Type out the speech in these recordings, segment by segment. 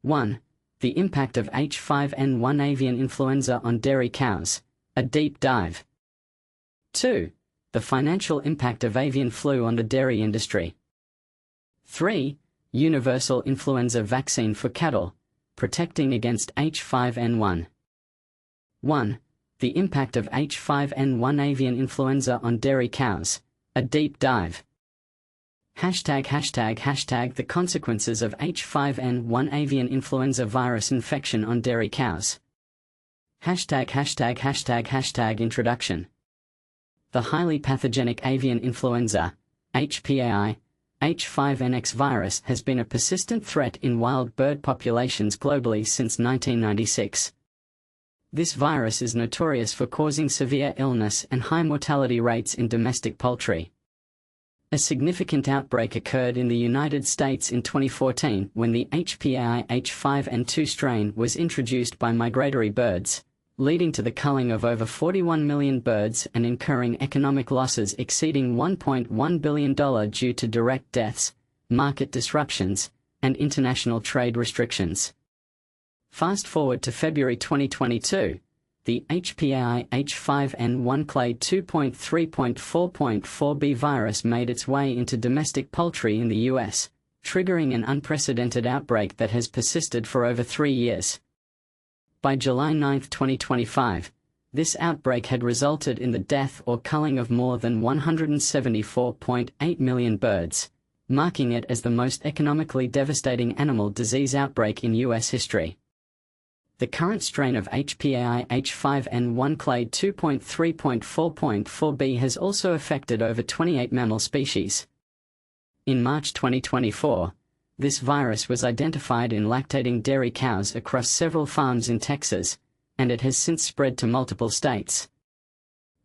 1. The impact of H5N1 avian influenza on dairy cows, a deep dive. 2. The financial impact of avian flu on the dairy industry. 3. Universal influenza vaccine for cattle, protecting against H5N1. 1. The impact of H5N1 avian influenza on dairy cows, a deep dive. The consequences of H5N1 avian influenza virus infection on dairy cows. Introduction. The highly pathogenic avian influenza, HPAI, H5N1 virus has been a persistent threat in wild bird populations globally since 1996. This virus is notorious for causing severe illness and high mortality rates in domestic poultry. A significant outbreak occurred in the United States in 2014 when the HPAI H5N2 strain was introduced by migratory birds, leading to the culling of over 41 million birds and incurring economic losses exceeding $1.1 billion due to direct deaths, market disruptions, and international trade restrictions. Fast forward to February 2022, the HPAI H5N1 clade 2.3.4.4b virus made its way into domestic poultry in the US, triggering an unprecedented outbreak that has persisted for over 3 years. By July 9, 2025, this outbreak had resulted in the death or culling of more than 174.8 million birds, marking it as the most economically devastating animal disease outbreak in US history. The current strain of HPAI H5N1 clade 2.3.4.4b has also affected over 28 mammal species. In March 2024, this virus was identified in lactating dairy cows across several farms in Texas, and it has since spread to multiple states.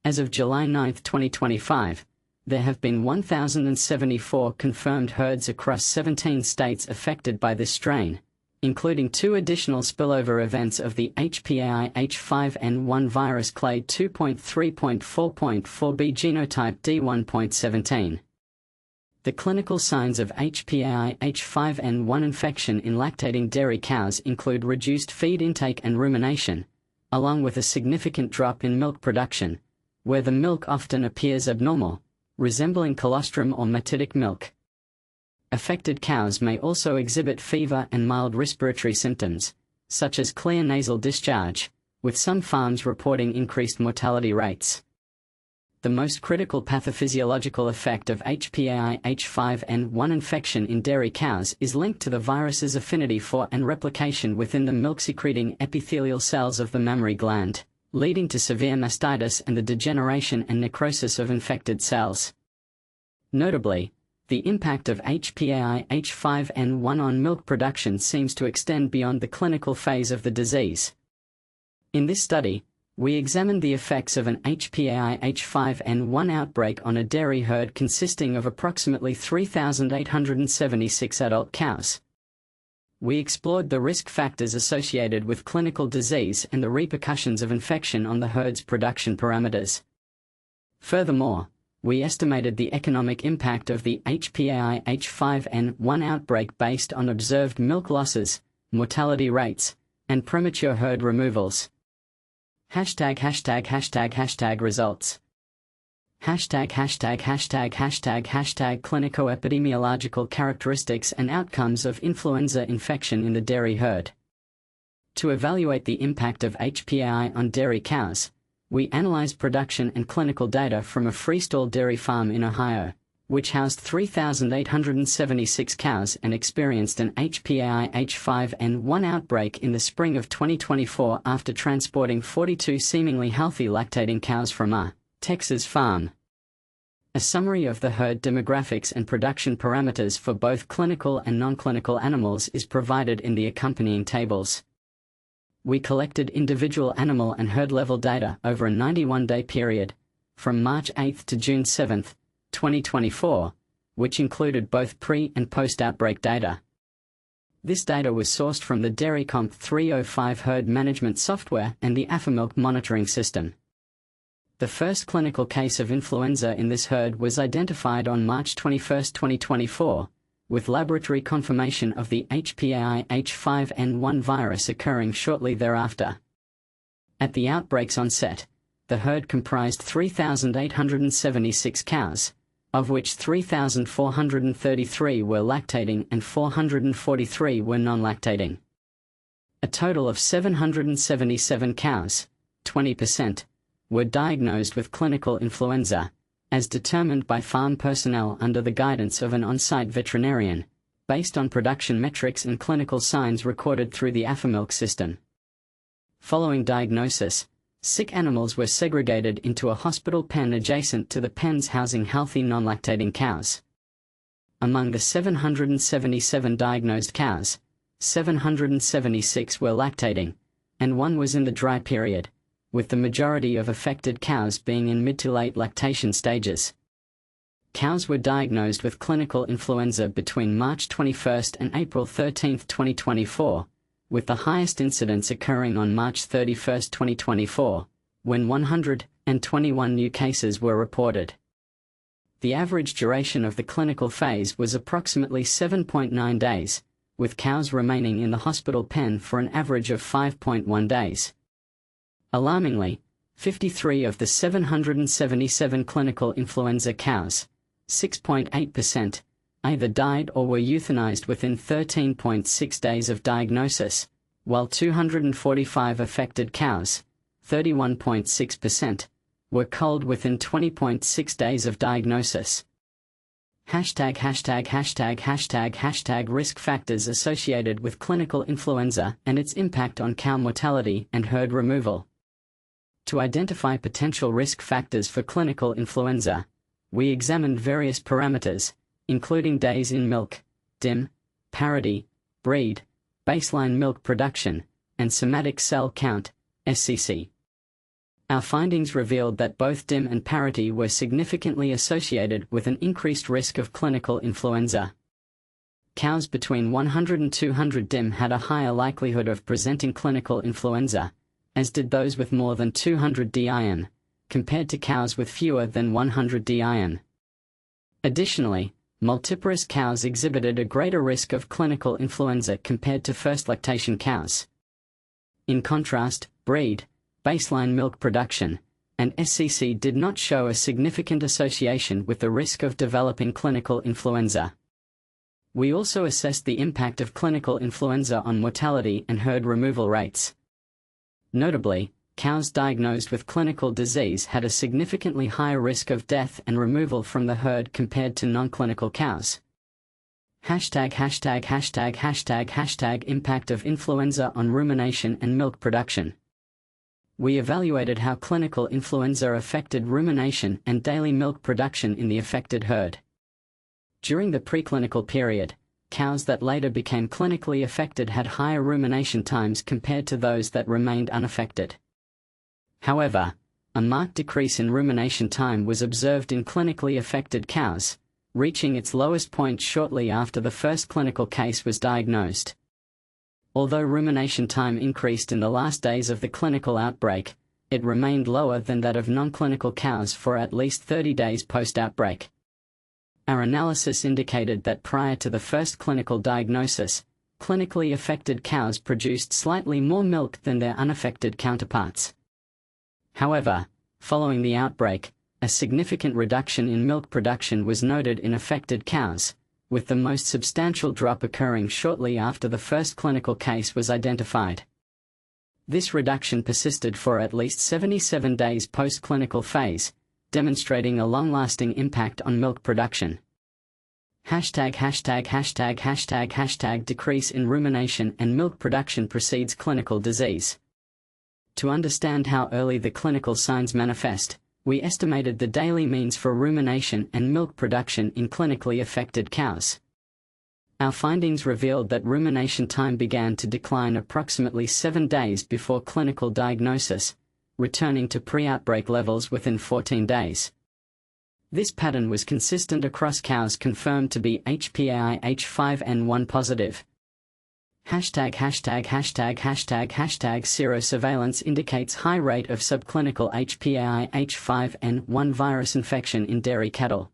As of July 9, 2025, there have been 1,074 confirmed herds across 17 states affected by this strain, including 2 additional spillover events of the HPAI H5N1 virus clade 2.3.4.4b genotype D1.17. The clinical signs of HPAI H5N1 infection in lactating dairy cows include reduced feed intake and rumination, along with a significant drop in milk production, where the milk often appears abnormal, resembling colostrum or matitic milk. Affected cows may also exhibit fever and mild respiratory symptoms, such as clear nasal discharge, with some farms reporting increased mortality rates. The most critical pathophysiological effect of HPAI H5N1 infection in dairy cows is linked to the virus's affinity for and replication within the milk-secreting epithelial cells of the mammary gland, leading to severe mastitis and the degeneration and necrosis of infected cells. Notably, the impact of HPAI H5N1 on milk production seems to extend beyond the clinical phase of the disease. In this study, we examined the effects of an HPAI H5N1 outbreak on a dairy herd consisting of approximately 3,876 adult cows. We explored the risk factors associated with clinical disease and the repercussions of infection on the herd's production parameters. Furthermore, we estimated the economic impact of the HPAI H5N1 outbreak based on observed milk losses, mortality rates, and premature herd removals. Results. Clinico-epidemiological characteristics and outcomes of influenza infection in the dairy herd. To evaluate the impact of HPAI on dairy cows, we analyzed production and clinical data from a freestall dairy farm in Ohio, which housed 3,876 cows and experienced an HPAI H5N1 outbreak in the spring of 2024 after transporting 42 seemingly healthy lactating cows from a Texas farm. A summary of the herd demographics and production parameters for both clinical and non-clinical animals is provided in the accompanying tables. We collected individual animal and herd-level data over a 91-day period, from March 8 to June 7, 2024, which included both pre- and post-outbreak data. This data was sourced from the DairyComp 305 herd management software and the Afamilk monitoring system. The first clinical case of influenza in this herd was identified on March 21, 2024, with laboratory confirmation of the HPAI H5N1 virus occurring shortly thereafter. At the outbreak's onset, the herd comprised 3,876 cows, of which 3,433 were lactating and 443 were non-lactating. A total of 777 cows, 20%, were diagnosed with clinical influenza, as determined by farm personnel under the guidance of an on-site veterinarian, based on production metrics and clinical signs recorded through the AFAMilk system. Following diagnosis, sick animals were segregated into a hospital pen adjacent to the pens housing healthy non-lactating cows. Among the 777 diagnosed cows, 776 were lactating, and 1 was in the dry period, with the majority of affected cows being in mid to late lactation stages. Cows were diagnosed with clinical influenza between March 21 and April 13, 2024, with the highest incidence occurring on March 31, 2024, when 121 new cases were reported. The average duration of the clinical phase was approximately 7.9 days, with cows remaining in the hospital pen for an average of 5.1 days. Alarmingly, 53 of the 777 clinical influenza cows, 6.8%, either died or were euthanized within 13.6 days of diagnosis, while 245 affected cows, 31.6%, were culled within 20.6 days of diagnosis. Risk factors associated with clinical influenza and its impact on cow mortality and herd removal. To identify potential risk factors for clinical influenza, we examined various parameters, including days in milk, DIM, parity, breed, baseline milk production, and somatic cell count, SCC. Our findings revealed that both DIM and parity were significantly associated with an increased risk of clinical influenza. Cows between 100 and 200 DIM had a higher likelihood of presenting clinical influenza, as did those with more than 200 DIN, compared to cows with fewer than 100 DIN. Additionally, multiparous cows exhibited a greater risk of clinical influenza compared to first lactation cows. In contrast, breed, baseline milk production, and SCC did not show a significant association with the risk of developing clinical influenza. We also assessed the impact of clinical influenza on mortality and herd removal rates. Notably, cows diagnosed with clinical disease had a significantly higher risk of death and removal from the herd compared to non-clinical cows. Impact of influenza on rumination and milk production. We evaluated how clinical influenza affected rumination and daily milk production in the affected herd. During the preclinical period, cows that later became clinically affected had higher rumination times compared to those that remained unaffected. However, a marked decrease in rumination time was observed in clinically affected cows, reaching its lowest point shortly after the first clinical case was diagnosed. Although rumination time increased in the last days of the clinical outbreak, it remained lower than that of non-clinical cows for at least 30 days post-outbreak. Our analysis indicated that prior to the first clinical diagnosis, clinically affected cows produced slightly more milk than their unaffected counterparts. However, following the outbreak, a significant reduction in milk production was noted in affected cows, with the most substantial drop occurring shortly after the first clinical case was identified. This reduction persisted for at least 77 days post-clinical phase, demonstrating a long-lasting impact on milk production. Decrease in rumination and milk production precedes clinical disease. To understand how early the clinical signs manifest, we estimated the daily means for rumination and milk production in clinically affected cows. Our findings revealed that rumination time began to decline approximately 7 days before clinical diagnosis, returning to pre-outbreak levels within 14 days. This pattern was consistent across cows confirmed to be HPAI H5N1 positive. Serosurveillance indicates high rate of subclinical HPAI H5N1 virus infection in dairy cattle.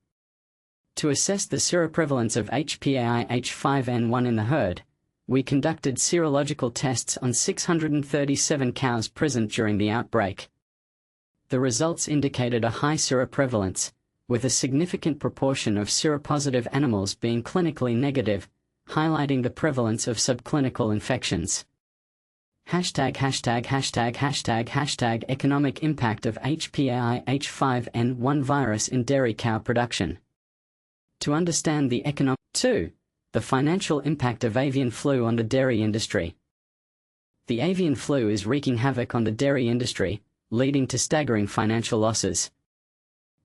To assess the seroprevalence of HPAI H5N1 in the herd, we conducted serological tests on 637 cows present during the outbreak. The results indicated a high seroprevalence, with a significant proportion of seropositive animals being clinically negative, highlighting the prevalence of subclinical infections. Economic impact of HPAI H5N1 virus in dairy cow production. To understand the economic 2. The financial impact of avian flu on the dairy industry. The avian flu is wreaking havoc on the dairy industry, leading to staggering financial losses.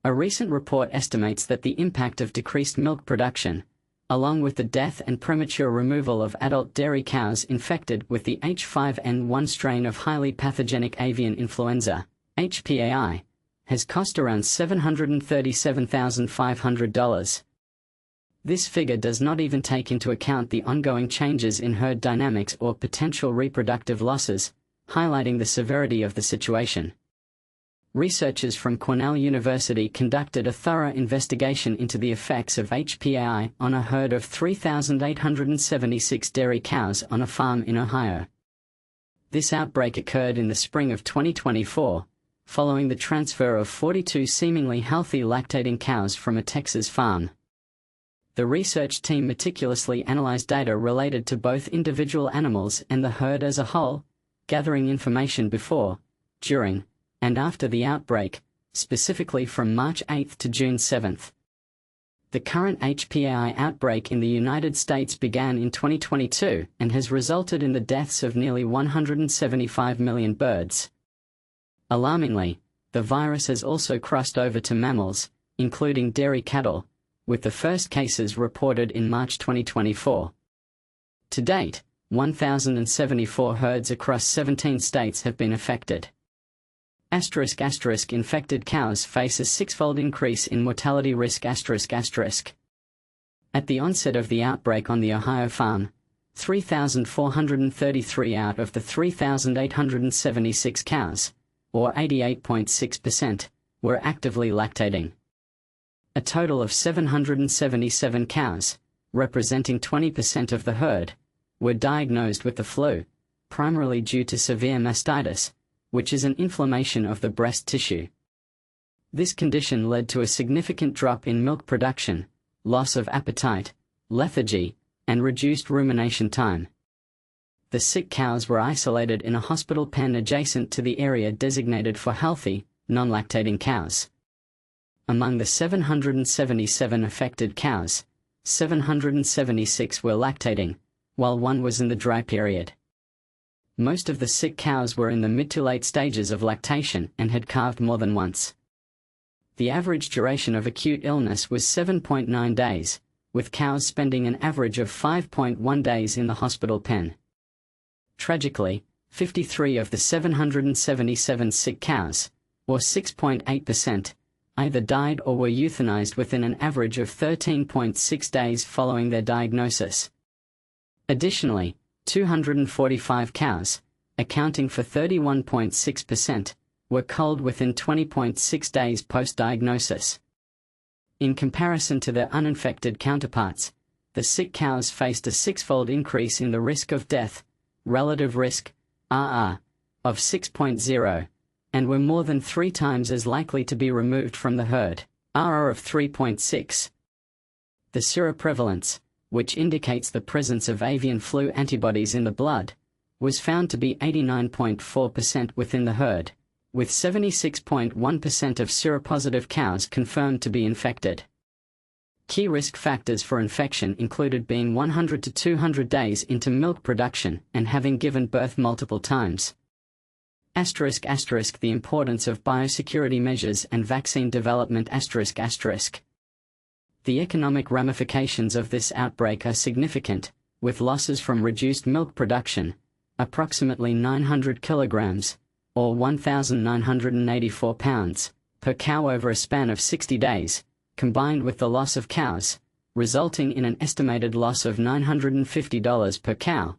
A recent report estimates that the impact of decreased milk production, along with the death and premature removal of adult dairy cows infected with the H5N1 strain of highly pathogenic avian influenza, HPAI, has cost around $737,500. This figure does not even take into account the ongoing changes in herd dynamics or potential reproductive losses, highlighting the severity of the situation. Researchers from Cornell University conducted a thorough investigation into the effects of HPAI on a herd of 3,876 dairy cows on a farm in Ohio. This outbreak occurred in the spring of 2024, following the transfer of 42 seemingly healthy lactating cows from a Texas farm. The research team meticulously analyzed data related to both individual animals and the herd as a whole, gathering information before, during, and after the outbreak, specifically from March 8 to June 7. The current HPAI outbreak in the United States began in 2022 and has resulted in the deaths of nearly 175 million birds. Alarmingly, the virus has also crossed over to mammals, including dairy cattle, with the first cases reported in March 2024. To date, 1,074 herds across 17 states have been affected. Infected cows face a six-fold increase in mortality risk. At the onset of the outbreak on the Ohio farm, 3,433 out of the 3,876 cows, or 88.6%, were actively lactating. A total of 777 cows, representing 20% of the herd, were diagnosed with the flu, primarily due to severe mastitis, which is an inflammation of the breast tissue. This condition led to a significant drop in milk production, loss of appetite, lethargy, and reduced rumination time. The sick cows were isolated in a hospital pen adjacent to the area designated for healthy, non-lactating cows. Among the 777 affected cows, 776 were lactating, while one was in the dry period. Most of the sick cows were in the mid to late stages of lactation and had calved more than once. The average duration of acute illness was 7.9 days, with cows spending an average of 5.1 days in the hospital pen. Tragically, 53 of the 777 sick cows, or 6.8%, either died or were euthanized within an average of 13.6 days following their diagnosis. Additionally, 245 cows, accounting for 31.6%, were culled within 20.6 days post-diagnosis. In comparison to their uninfected counterparts, the sick cows faced a six-fold increase in the risk of death, relative risk, RR, of 6.0, and were more than 3 times as likely to be removed from the herd, RR of 3.6. The seroprevalence, which indicates the presence of avian flu antibodies in the blood, was found to be 89.4% within the herd, with 76.1% of seropositive cows confirmed to be infected. Key risk factors for infection included being 100 to 200 days into milk production and having given birth multiple times. The importance of biosecurity measures and vaccine development. The economic ramifications of this outbreak are significant, with losses from reduced milk production, approximately 900 kilograms, or 1,984 pounds, per cow over a span of 60 days, combined with the loss of cows, resulting in an estimated loss of $950 per cow.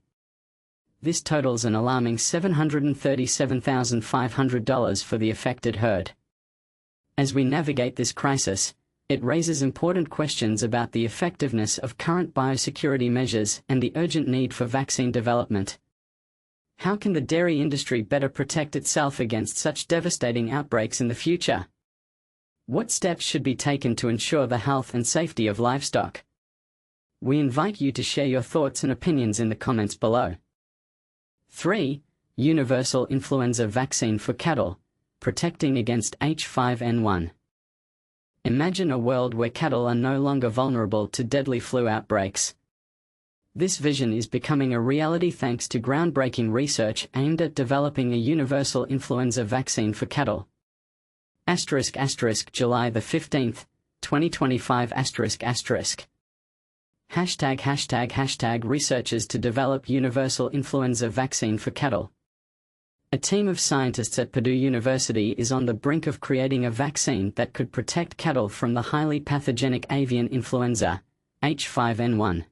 This totals an alarming $737,500 for the affected herd. As we navigate this crisis, It raises important questions about the effectiveness of current biosecurity measures and the urgent need for vaccine development. How can the dairy industry better protect itself against such devastating outbreaks in the future? What steps should be taken to ensure the health and safety of livestock? We invite you to share your thoughts and opinions in the comments below. 3. Universal influenza vaccine for cattle, protecting against H5N1. Imagine a world where cattle are no longer vulnerable to deadly flu outbreaks. This vision is becoming a reality thanks to groundbreaking research aimed at developing a universal influenza vaccine for cattle. ***, July the 15th, 2025 ***. Researchers to develop universal influenza vaccine for cattle. A team of scientists at Purdue University is on the brink of creating a vaccine that could protect cattle from the highly pathogenic avian influenza, H5N1.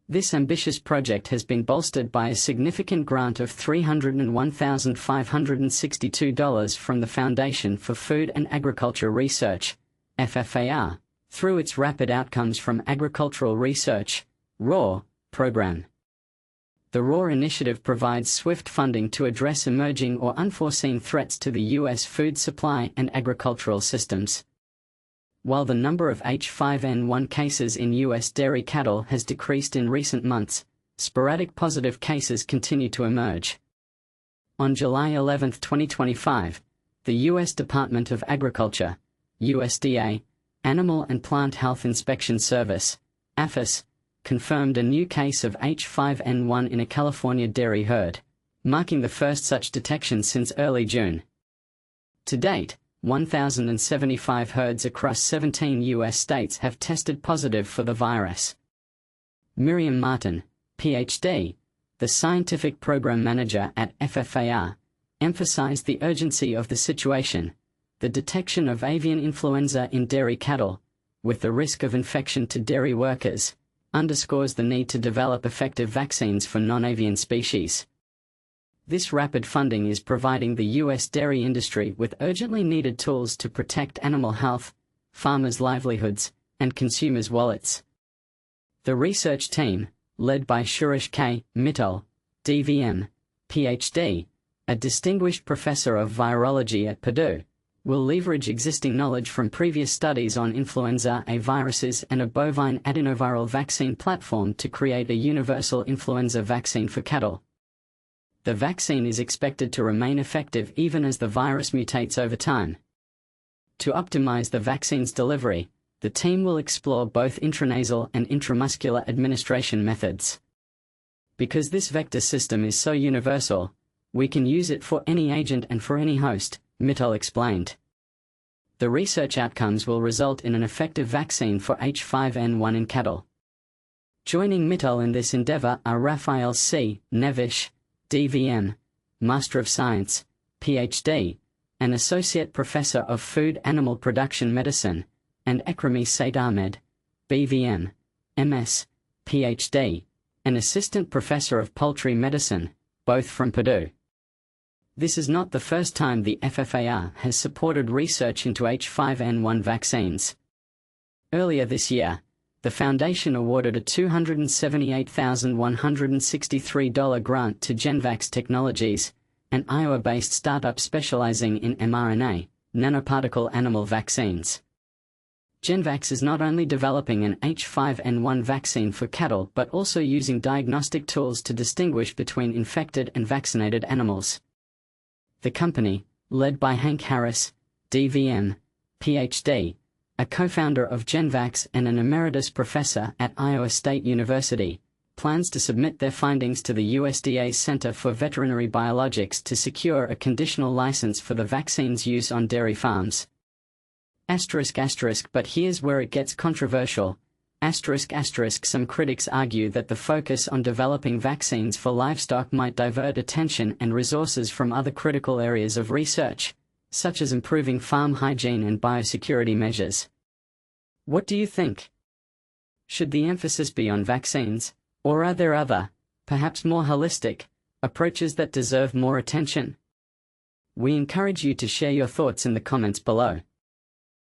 This ambitious project has been bolstered by a significant grant of $301,562 from the Foundation for Food and Agriculture Research, FFAR, through its Rapid Outcomes from Agricultural Research, RAW, program. The RAW initiative provides swift funding to address emerging or unforeseen threats to the U.S. food supply and agricultural systems. While the number of H5N1 cases in U.S. dairy cattle has decreased in recent months, sporadic positive cases continue to emerge. On July 11, 2025, the U.S. Department of Agriculture, USDA, Animal and Plant Health Inspection Service, APHIS, confirmed a new case of H5N1 in a California dairy herd, marking the first such detection since early June. To date, 1,075 herds across 17 U.S. states have tested positive for the virus. Miriam Martin, Ph.D., the scientific program manager at FFAR, emphasized the urgency of the situation. The detection of avian influenza in dairy cattle, with the risk of infection to dairy workers, underscores the need to develop effective vaccines for non-avian species. This rapid funding is providing the U.S. dairy industry with urgently needed tools to protect animal health, farmers' livelihoods, and consumers' wallets. The research team, led by Suresh K. Mittal, DVM, Ph.D., a distinguished professor of virology at Purdue, will leverage existing knowledge from previous studies on influenza A viruses and a bovine adenoviral vaccine platform to create a universal influenza vaccine for cattle. The vaccine is expected to remain effective even as the virus mutates over time. To optimize the vaccine's delivery, the team will explore both intranasal and intramuscular administration methods. Because this vector system is so universal, we can use it for any agent and for any host, Mittal explained. The research outcomes will result in an effective vaccine for H5N1 in cattle. Joining Mittal in this endeavor are Raphael C. Nevish, DVM, Master of Science, Ph.D., and Associate Professor of Food Animal Production Medicine, and Ekremi Said Ahmed, BVM, MS, Ph.D., and Assistant Professor of Poultry Medicine, both from Purdue. This is not the first time the FFAR has supported research into H5N1 vaccines. Earlier this year, the Foundation awarded a $278,163 grant to Genvax Technologies, an Iowa-based startup specializing in mRNA, nanoparticle animal vaccines. Genvax is not only developing an H5N1 vaccine for cattle but also using diagnostic tools to distinguish between infected and vaccinated animals. The company, led by Hank Harris, DVM, Ph.D., a co-founder of Genvax and an emeritus professor at Iowa State University, plans to submit their findings to the USDA's Center for Veterinary Biologics to secure a conditional license for the vaccine's use on dairy farms. But here's where it gets controversial. Some critics argue that the focus on developing vaccines for livestock might divert attention and resources from other critical areas of research, such as improving farm hygiene and biosecurity measures. What do you think? Should the emphasis be on vaccines, or are there other, perhaps more holistic, approaches that deserve more attention? We encourage you to share your thoughts in the comments below.